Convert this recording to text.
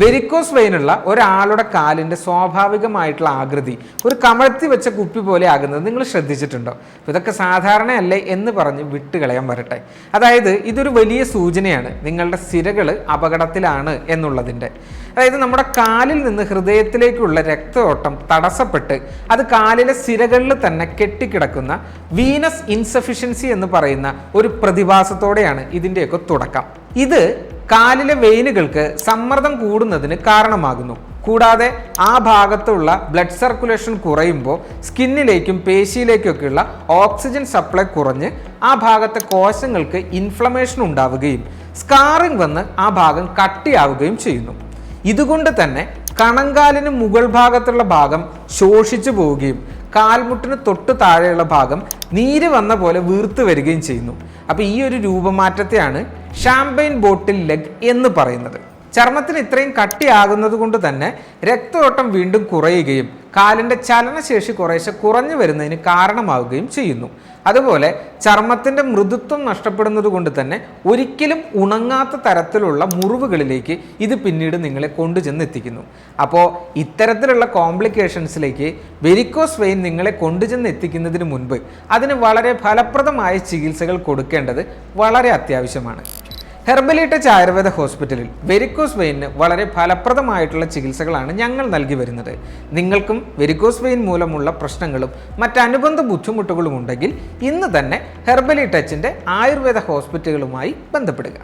Varicose വെയിനുള്ള ഒരാളുടെ കാലിൻ്റെ സ്വാഭാവികമായിട്ടുള്ള ആകൃതി ഒരു കമഴ്ത്തി വെച്ച കുപ്പി പോലെ ആകുന്നത് നിങ്ങൾ ശ്രദ്ധിച്ചിട്ടുണ്ടോ? ഇതൊക്കെ സാധാരണയല്ലേ എന്ന് പറഞ്ഞ് വിട്ടുകളയാൻ വരട്ടെ. അതായത് ഇതൊരു വലിയ സൂചനയാണ് നിങ്ങളുടെ സിരകൾ അപകടത്തിലാണ് എന്നുള്ളതിൻ്റെ. അതായത് നമ്മുടെ കാലിൽ നിന്ന് ഹൃദയത്തിലേക്കുള്ള രക്തയോട്ടം തടസ്സപ്പെട്ട് അത് കാലിലെ സിരകളിൽ തന്നെ കെട്ടിക്കിടക്കുന്ന വീനസ് ഇൻസഫിഷ്യൻസി എന്ന് പറയുന്ന ഒരു പ്രതിഭാസത്തോടെയാണ് ഇതിൻ്റെയൊക്കെ തുടക്കം. ഇത് കാലിലെ വെയിനുകൾക്ക് സമ്മർദ്ദം കൂടുന്നതിന് കാരണമാകുന്നു. കൂടാതെ ആ ഭാഗത്തുള്ള ബ്ലഡ് സർക്കുലേഷൻ കുറയുമ്പോൾ സ്കിന്നിലേക്കും പേശിയിലേക്കൊക്കെയുള്ള ഓക്സിജൻ സപ്ലൈ കുറഞ്ഞ് ആ ഭാഗത്തെ കോശങ്ങൾക്ക് ഇൻഫ്ലമേഷൻ ഉണ്ടാവുകയും സ്കാറിംഗ് വന്ന് ആ ഭാഗം കട്ടിയാവുകയും ചെയ്യുന്നു. ഇതുകൊണ്ട് തന്നെ കണങ്കാലിന് മുകൾ ഭാഗത്തുള്ള ഭാഗം ശോഷിച്ചു പോവുകയും കാൽമുട്ടിന് തൊട്ട് താഴെയുള്ള ഭാഗം നീര് വന്ന പോലെ വീർത്ത് വരികയും ചെയ്യുന്നു. അപ്പോൾ ഈ ഒരു രൂപമാറ്റത്തെയാണ് ഷാംപെയിൻ ബോട്ടിൽ ലെഗ് എന്ന് പറയുന്നത്. ചർമ്മത്തിന് ഇത്രയും കട്ടിയാകുന്നത് കൊണ്ട് തന്നെ രക്തയോട്ടം വീണ്ടും കുറയുകയും കാലിൻ്റെ ചലനശേഷി കുറേശ്ശെ കുറഞ്ഞു വരുന്നതിന് കാരണമാവുകയും ചെയ്യുന്നു. അതുപോലെ ചർമ്മത്തിൻ്റെ മൃദുത്വം നഷ്ടപ്പെടുന്നത് കൊണ്ട് തന്നെ ഒരിക്കലും ഉണങ്ങാത്ത തരത്തിലുള്ള മുറിവുകളിലേക്ക് ഇത് പിന്നീട് നിങ്ങളെ കൊണ്ടുചെന്ന് എത്തിക്കുന്നു. അപ്പോൾ ഇത്തരത്തിലുള്ള കോംപ്ലിക്കേഷൻസിലേക്ക് വെരിക്കോസ് വെയിൻ നിങ്ങളെ കൊണ്ടുചെന്ന് എത്തിക്കുന്നതിന് മുൻപ് അതിന് വളരെ ഫലപ്രദമായ ചികിത്സകൾ കൊടുക്കേണ്ടത് വളരെ അത്യാവശ്യമാണ്. ഹെർബലി ടച്ച് ആയുർവേദ ഹോസ്പിറ്റലിൽ വെരിക്കോസ് വെയിനിന് വളരെ ഫലപ്രദമായിട്ടുള്ള ചികിത്സകളാണ് ഞങ്ങൾ നൽകി വരുന്നത്. നിങ്ങൾക്കും വെരിക്കോസ് വെയിൻ മൂലമുള്ള പ്രശ്നങ്ങളും മറ്റനുബന്ധ ബുദ്ധിമുട്ടുകളും ഉണ്ടെങ്കിൽ ഇന്ന് തന്നെ ഹെർബലി ടച്ചിൻ്റെ ആയുർവേദ ഹോസ്പിറ്റലുകളുമായി ബന്ധപ്പെടുക.